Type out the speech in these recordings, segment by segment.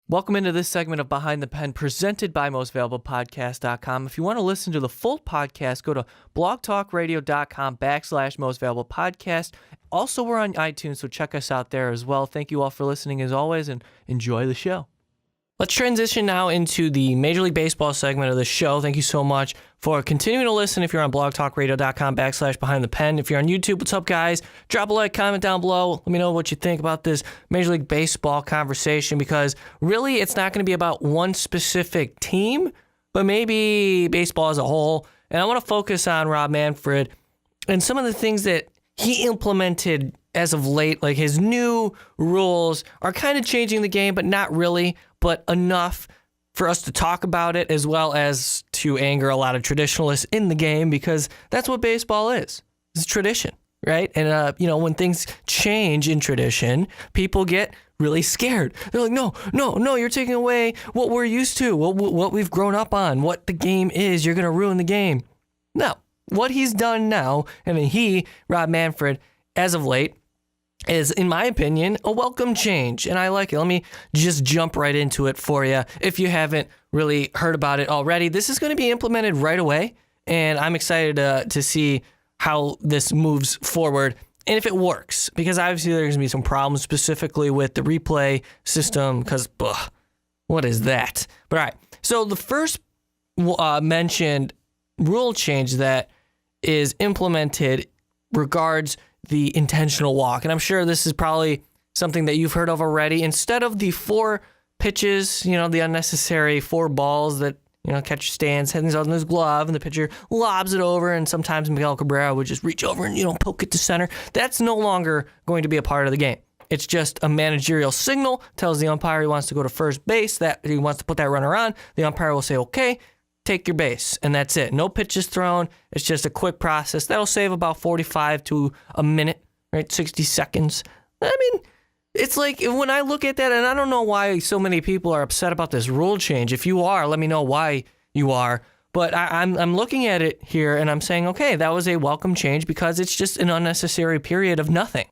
Welcome into this segment of Behind the Pen presented by mostvaluablepodcast.com. If you want to listen to the full podcast, go to blogtalkradio.com/mostvaluablepodcast. Also, we're on iTunes, so check us out there as well. Thank you all for listening as always, and enjoy the show. Let's transition now into the Major League Baseball segment of the show. Thank you so much for continuing to listen. If you're on blogtalkradio.com/behind the pen. If you're on YouTube, what's up, guys? Drop a like, comment down below. Let me know what you think about this Major League Baseball conversation, because really it's not going to be about one specific team, but maybe baseball as a whole. And I want to focus on Rob Manfred and some of the things that he implemented as of late. Like, his new rules are kind of changing the game, but not really, but enough for us to talk about it, as well as to anger a lot of traditionalists in the game, because that's what baseball is. It's tradition, right? And, when things change in tradition, people get really scared. They're like, no, you're taking away what we're used to, what we've grown up on, what the game is. You're going to ruin the game. No, what he's done now, Rob Manfred, as of late, is, in my opinion, a welcome change, and I like it. Let me just jump right into it for you. If you haven't really heard about it already, this is going to be implemented right away, and I'm excited to see how this moves forward and if it works, because obviously there's going to be some problems specifically with the replay system, because, what is that? But all right, so the first mentioned rule change that is implemented regards the intentional walk. And I'm sure this is probably something that you've heard of already. Instead of the 4 pitches, the unnecessary 4 balls that, catcher stands, heads on his glove, and the pitcher lobs it over, and sometimes Miguel Cabrera would just reach over and, poke it to center. That's no longer going to be a part of the game. It's just a managerial signal, tells the umpire he wants to go to first base, that he wants to put that runner on. The umpire will say, okay, take your base, and that's it. No pitches thrown. It's just a quick process. That'll save about 45 to a minute, right? 60 seconds. I mean, it's like, when I look at that, and I don't know why so many people are upset about this rule change. If you are, let me know why you are. But I'm looking at it here, and I'm saying, okay, that was a welcome change, because it's just an unnecessary period of nothing.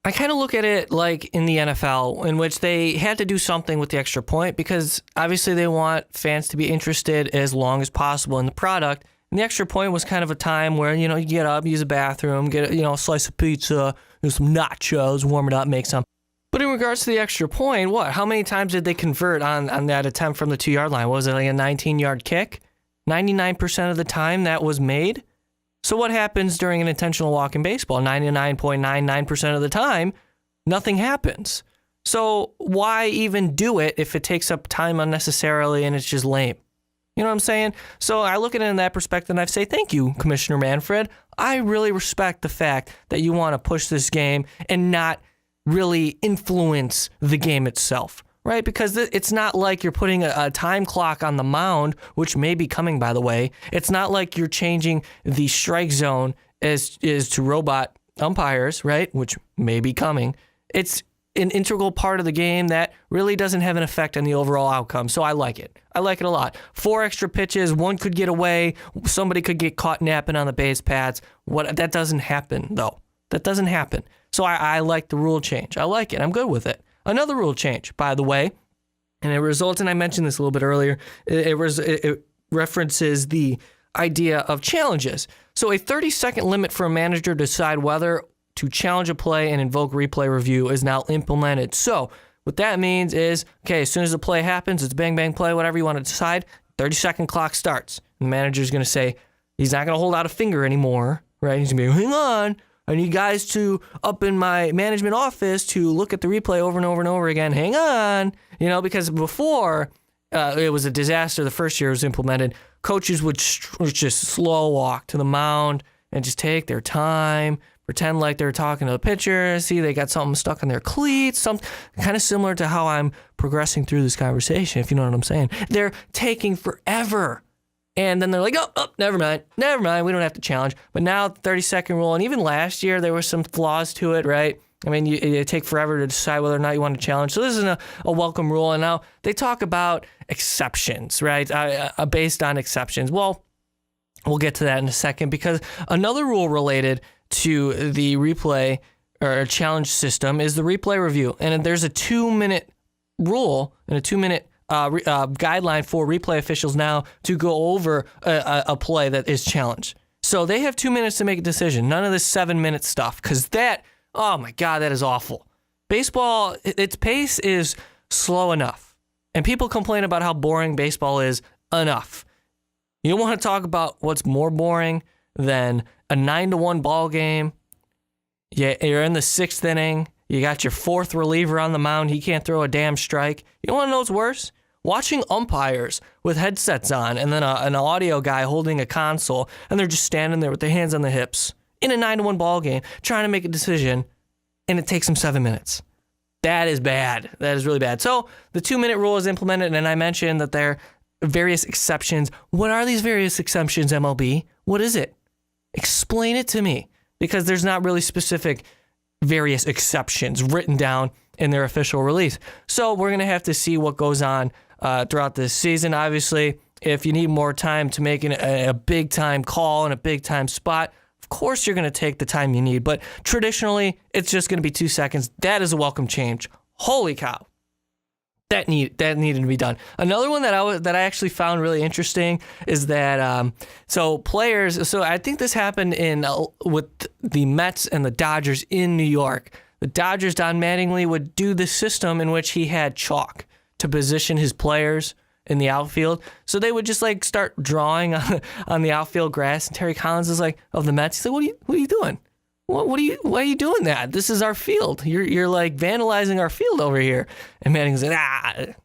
I kind of look at it like in the NFL, in which they had to do something with the extra point, because obviously they want fans to be interested as long as possible in the product. And the extra point was kind of a time where, you get up, use a bathroom, get a slice of pizza, some nachos, warm it up, make some. But in regards to the extra point, how many times did they convert on that attempt from the 2-yard line? What was it, like a 19-yard kick? 99% of the time that was made. So what happens during an intentional walk in baseball? 99.99% of the time, nothing happens. So why even do it if it takes up time unnecessarily and it's just lame? You know what I'm saying? So I look at it in that perspective, and I say, thank you, Commissioner Manfred. I really respect the fact that you want to push this game and not really influence the game itself, right? Because it's not like you're putting a time clock on the mound, which may be coming, by the way. It's not like you're changing the strike zone as to robot umpires, right? Which may be coming. It's an integral part of the game that really doesn't have an effect on the overall outcome. So I like it. I like it a lot. 4 extra pitches, one could get away. Somebody could get caught napping on the base pads. That doesn't happen, though. That doesn't happen. So I like the rule change. I like it. I'm good with it. Another rule change, by the way, and it results, and I mentioned this a little bit earlier, it references the idea of challenges. So a 30-second limit for a manager to decide whether to challenge a play and invoke replay review is now implemented. So what that means is, okay, as soon as the play happens, it's bang, bang play, whatever you want to decide, 30-second clock starts. The manager's going to say, he's not going to hold out a finger anymore, right? He's going to be, hang on. I need guys to, up in my management office, to look at the replay over and over and over again. Hang on. Because before, it was a disaster. The first year it was implemented. Coaches would just slow walk to the mound and just take their time, pretend like they're talking to the pitcher. See, they got something stuck in their cleats. Something kind of similar to how I'm progressing through this conversation, if you know what I'm saying. They're taking forever. And then they're like, oh, never mind, we don't have to challenge. But now, 30-second rule, and even last year, there were some flaws to it, right? I mean, you take forever to decide whether or not you want to challenge. So this isn't a welcome rule. And now they talk about exceptions, right? Based on exceptions. Well, we'll get to that in a second, because another rule related to the replay or challenge system is the replay review. And there's a 2-minute rule and a 2-minute guideline for replay officials now to go over a play that is challenged. So they have 2 minutes to make a decision. None of this 7-minute stuff, because that, oh my God, that is awful. Baseball, its pace is slow enough. And people complain about how boring baseball is enough. You want to talk about what's more boring than a 9-1 ball game? Yeah, you're in the 6th inning. You got your 4th reliever on the mound. He can't throw a damn strike. You want to know what's worse? Watching umpires with headsets on and then an audio guy holding a console, and they're just standing there with their hands on the hips in a 9-1 ball game trying to make a decision, and it takes them 7 minutes. That is bad. That is really bad. So the 2-minute rule is implemented, and I mentioned that there are various exceptions. What are these various exceptions, MLB? What is it? Explain it to me, because there's not really specific various exceptions written down in their official release. So we're going to have to see what goes on throughout this season. Obviously, if you need more time to make a big-time call in a big-time spot, of course you're going to take the time you need. But traditionally, it's just going to be 2 seconds. That is a welcome change. Holy cow. That needed to be done. Another one that I actually found really interesting is that players. So I think this happened with the Mets and the Dodgers in New York. The Dodgers, Don Mattingly, would do the system in which he had chalk to position his players in the outfield. So they would just like start drawing on the outfield grass. And Terry Collins is like, of the Mets, he's like, what are you doing? Why are you doing that? This is our field. You're like vandalizing our field over here. And Manning's like,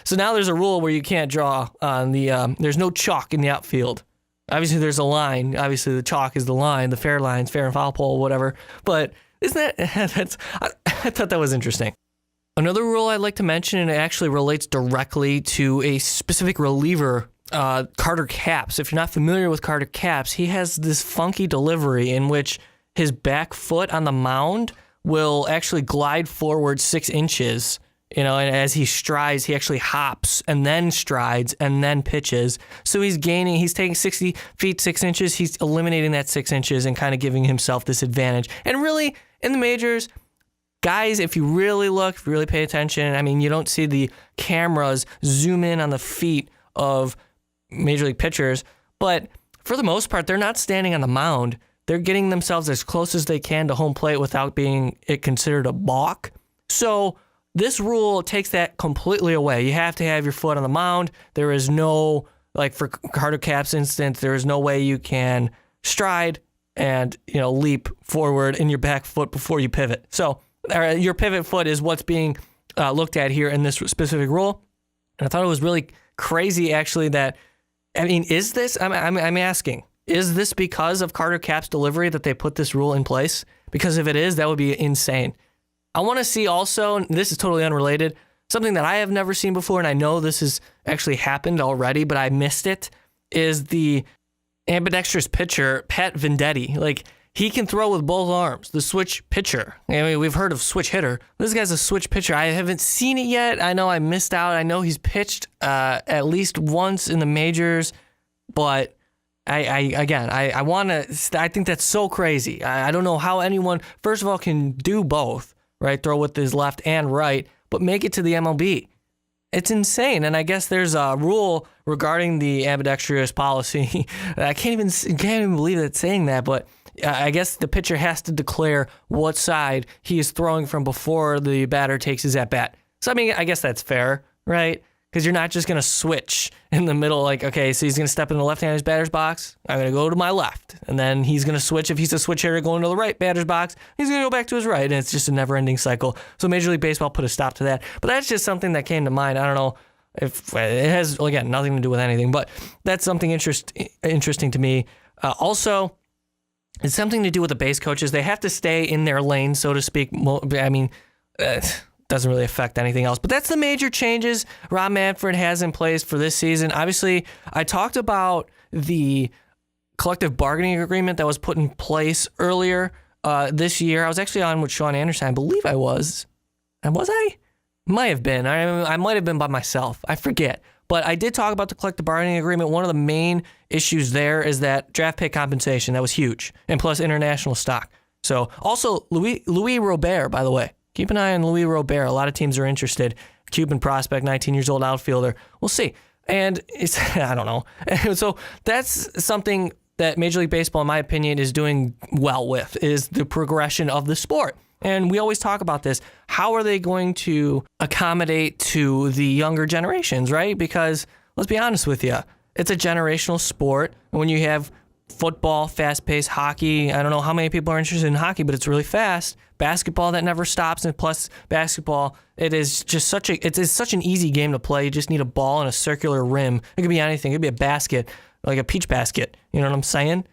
So now there's a rule where you can't draw on the, there's no chalk in the outfield. Obviously there's a line. Obviously the chalk is the line, the fair lines, fair and foul pole, whatever. But isn't that, I thought that was interesting. Another rule I'd like to mention, and it actually relates directly to a specific reliever, Carter Capps. If you're not familiar with Carter Capps, he has this funky delivery in which his back foot on the mound will actually glide forward 6 inches, and as he strides, he actually hops and then strides and then pitches. So he's taking 60 feet, 6 inches. He's eliminating that 6 inches and kind of giving himself this advantage. And really, in the majors, guys, if you really look, if you really pay attention, I mean, you don't see the cameras zoom in on the feet of major league pitchers, but for the most part, they're not standing on the mound. They're getting themselves as close as they can to home plate without being considered a balk. So this rule takes that completely away. You have to have your foot on the mound. There is no, like for Carter Capps' instance, there is no way you can stride and leap forward in your back foot before you pivot. So your pivot foot is what's being looked at here in this specific rule. And I thought it was really crazy, actually, that, I mean, is this, I'm asking, is this because of Carter Capps' delivery that they put this rule in place? Because if it is, that would be insane. I want to see also, and this is totally unrelated, something that I have never seen before, and I know this has actually happened already, but I missed it, is the ambidextrous pitcher, Pat Venditti. Like, he can throw with both arms, the switch pitcher. I mean, we've heard of switch hitter. This guy's a switch pitcher. I haven't seen it yet. I know I missed out. I know he's pitched at least once in the majors, but I think that's so crazy. I don't know how anyone, first of all, can do both, right? Throw with his left and right, but make it to the MLB. It's insane. And I guess there's a rule regarding the ambidextrous policy. I can't even believe it's saying that, but I guess the pitcher has to declare what side he is throwing from before the batter takes his at-bat. So, I mean, I guess that's fair, right? Because you're not just going to switch in the middle, like, okay, so he's going to step in the left-handed batter's box. I'm going to go to my left. And then he's going to switch. If he's a switch hitter going to the right batter's box, he's going to go back to his right. And it's just a never-ending cycle. So Major League Baseball put a stop to that. But that's just something that came to mind. I don't know if it has, again, nothing to do with anything. But that's something interesting to me. Also, it's something to do with the base coaches. They have to stay in their lane, so to speak. I mean, doesn't really affect anything else. But that's the major changes Rob Manfred has in place for this season. Obviously, I talked about the collective bargaining agreement that was put in place earlier this year. I was actually on with Sean Anderson. I believe I was. And was I? Might have been. I might have been by myself. I forget. But I did talk about the collective bargaining agreement. One of the main issues there is that draft pick compensation. That was huge. And plus international stock. So also Louis Robert, by the way. Keep an eye on Luis Robert. A lot of teams are interested. Cuban prospect, 19 years old outfielder. We'll see. And it's, I don't know. So that's something that Major League Baseball, in my opinion, is doing well with, is the progression of the sport. And we always talk about this. How are they going to accommodate to the younger generations, right? Because let's be honest with you, it's a generational sport. And when you have football, fast-paced hockey, I don't know how many people are interested in hockey, but it's really fast. Basketball that never stops, and plus basketball, it is just such an easy game to play. You just need a ball and a circular rim. It could be anything. It could be a basket, like a peach basket. You know what I'm saying?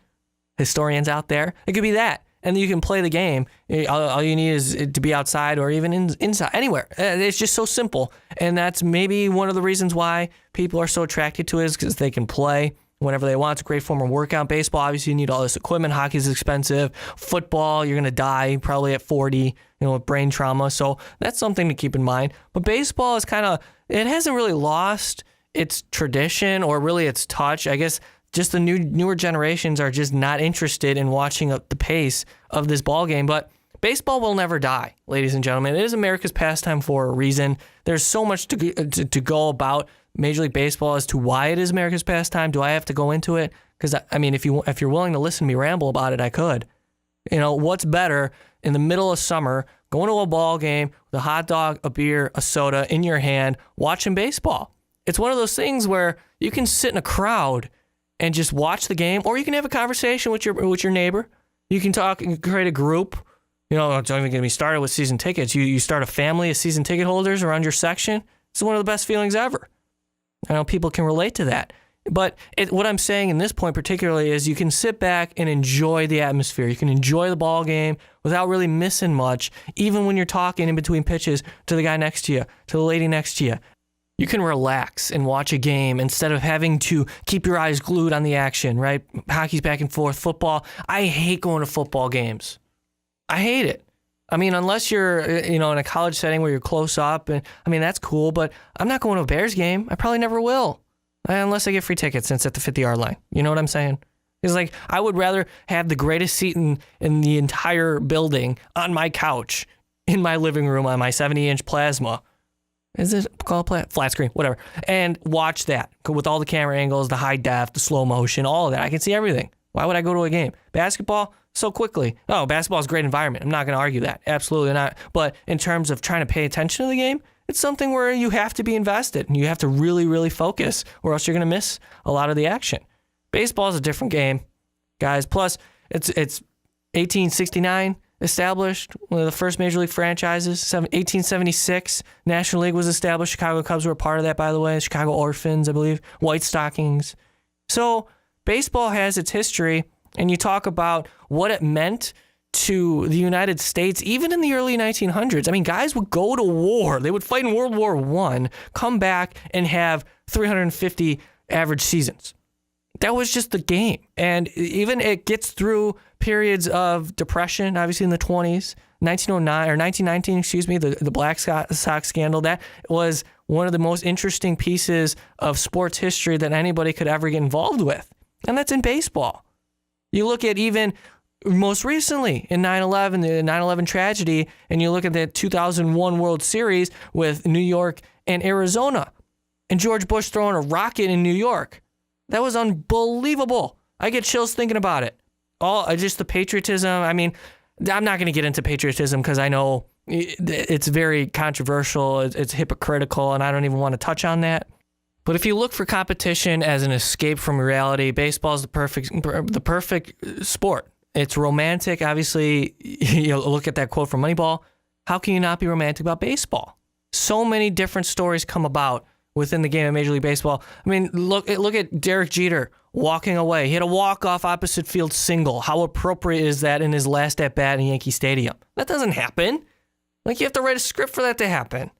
Historians out there. It could be that. And you can play the game. All you need is to be outside or even inside, anywhere. It's just so simple. And that's maybe one of the reasons why people are so attracted to it, is because they can play whenever they want. It's a great form of workout. Baseball, obviously, you need all this equipment. Hockey's expensive. Football, you're going to die probably at 40, with brain trauma. So that's something to keep in mind. But baseball is it hasn't really lost its tradition or really its touch. I guess just the newer generations are just not interested in watching up the pace of this ball game. But baseball will never die, ladies and gentlemen. It is America's pastime for a reason. There's so much to go about Major League Baseball as to why it is America's pastime. Do I have to go into it? Because, I mean, if you're willing to listen to me ramble about it, I could. What's better in the middle of summer, going to a ball game with a hot dog, a beer, a soda in your hand, watching baseball? It's one of those things where you can sit in a crowd and just watch the game, or you can have a conversation with your neighbor. You can talk and create a group. Don't even get me started with season tickets. You start a family of season ticket holders around your section. It's one of the best feelings ever. I know people can relate to that. But what I'm saying in this point particularly is you can sit back and enjoy the atmosphere. You can enjoy the ball game without really missing much, even when you're talking in between pitches to the guy next to you, to the lady next to you. You can relax and watch a game instead of having to keep your eyes glued on the action, right? Hockey's back and forth. Football, I hate going to football games. I hate it. I mean, unless you're, in a college setting where you're close up, and I mean, that's cool, but I'm not going to a Bears game. I probably never will, unless I get free tickets since at the 50-yard line. You know what I'm saying? It's like, I would rather have the greatest seat in the entire building on my couch, in my living room on my 70-inch plasma. Is it called flat screen? Whatever. And watch that with all the camera angles, the high def, the slow motion, all of that. I can see everything. Why would I go to a game? Basketball, so quickly. Oh, basketball is a great environment. I'm not going to argue that. Absolutely not. But in terms of trying to pay attention to the game, it's something where you have to be invested and you have to really, really focus, or else you're going to miss a lot of the action. Baseball is a different game, guys. Plus, it's 1869 established, one of the first Major League franchises. 1876, National League was established. Chicago Cubs were a part of that, by the way. Chicago Orphans, I believe. White Stockings. So baseball has its history, and you talk about what it meant to the United States, even in the early 1900s. I mean, guys would go to war. They would fight in World War I, come back, and have 350 average seasons. That was just the game. And even it gets through periods of depression, obviously in the 20s, 1919, the Black Sox scandal. That was one of the most interesting pieces of sports history that anybody could ever get involved with. And that's in baseball. You look at even most recently in 9/11, the 9/11 tragedy, and you look at the 2001 World Series with New York and Arizona, and George Bush throwing a rocket in New York. That was unbelievable. I get chills thinking about it. Just the patriotism. I mean, I'm not going to get into patriotism because I know it's very controversial. It's hypocritical, and I don't even want to touch on that. But if you look for competition as an escape from reality, baseball is the perfect sport. It's romantic. Obviously, you look at that quote from Moneyball. How can you not be romantic about baseball? So many different stories come about within the game of Major League Baseball. I mean, look at Derek Jeter walking away. He had a walk-off opposite field single. How appropriate is that in his last at-bat in Yankee Stadium? That doesn't happen. Like, you have to write a script for that to happen.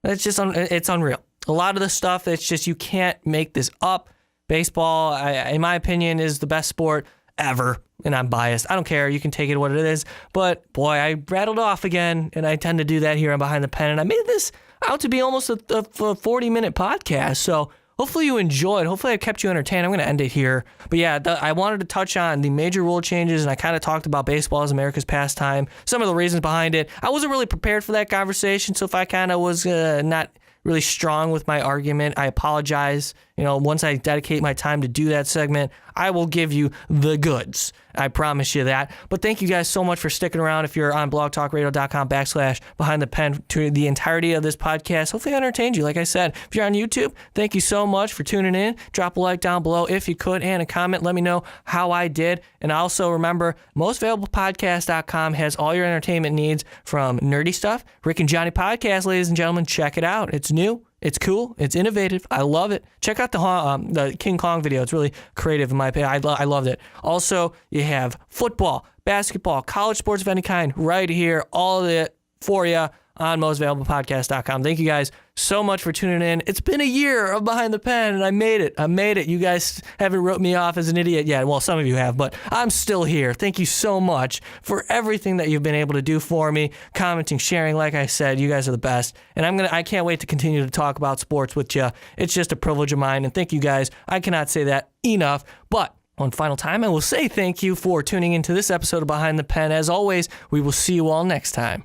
That's just, it's unreal. A lot of the stuff that's just, you can't make this up. Baseball, in my opinion, is the best sport ever. And I'm biased. I don't care. You can take it what it is. But boy, I rattled off again, and I tend to do that here on Behind the Pen. And I made this out to be almost a 40-minute podcast. So hopefully you enjoyed. Hopefully I kept you entertained. I'm going to end it here. But yeah, I wanted to touch on the major rule changes, and I kind of talked about baseball as America's pastime, some of the reasons behind it. I wasn't really prepared for that conversation, so if I kind of was not really strong with my argument, I apologize. Once I dedicate my time to do that segment, I will give you the goods. I promise you that. But thank you guys so much for sticking around. If you're on blogtalkradio.com/behind the pen to the entirety of this podcast, hopefully I entertained you. Like I said, if you're on YouTube, thank you so much for tuning in. Drop a like down below if you could, and a comment. Let me know how I did. And also remember, mostavailablepodcast.com has all your entertainment needs, from nerdy stuff. Rick and Johnny podcast, ladies and gentlemen. Check it out. It's new. It's cool. It's innovative. I love it. Check out the King Kong video. It's really creative in my opinion. I loved it. Also, you have football, basketball, college sports of any kind right here. All of it for you on mostavailablepodcast.com. Thank you guys so much for tuning in. It's been a year of Behind the Pen, and I made it. You guys haven't wrote me off as an idiot yet. Well, some of you have, but I'm still here. Thank you so much for everything that you've been able to do for me, commenting, sharing. Like I said, you guys are the best, and I can't wait to continue to talk about sports with you. It's just a privilege of mine, and thank you guys. I cannot say that enough, but one final time, I will say thank you for tuning into this episode of Behind the Pen. As always, we will see you all next time.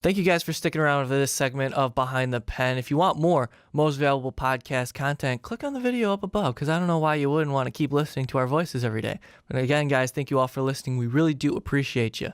Thank you guys for sticking around for this segment of Behind the Pen. If you want more Most Valuable Podcast content, click on the video up above, because I don't know why you wouldn't want to keep listening to our voices every day. But again, guys, thank you all for listening. We really do appreciate you.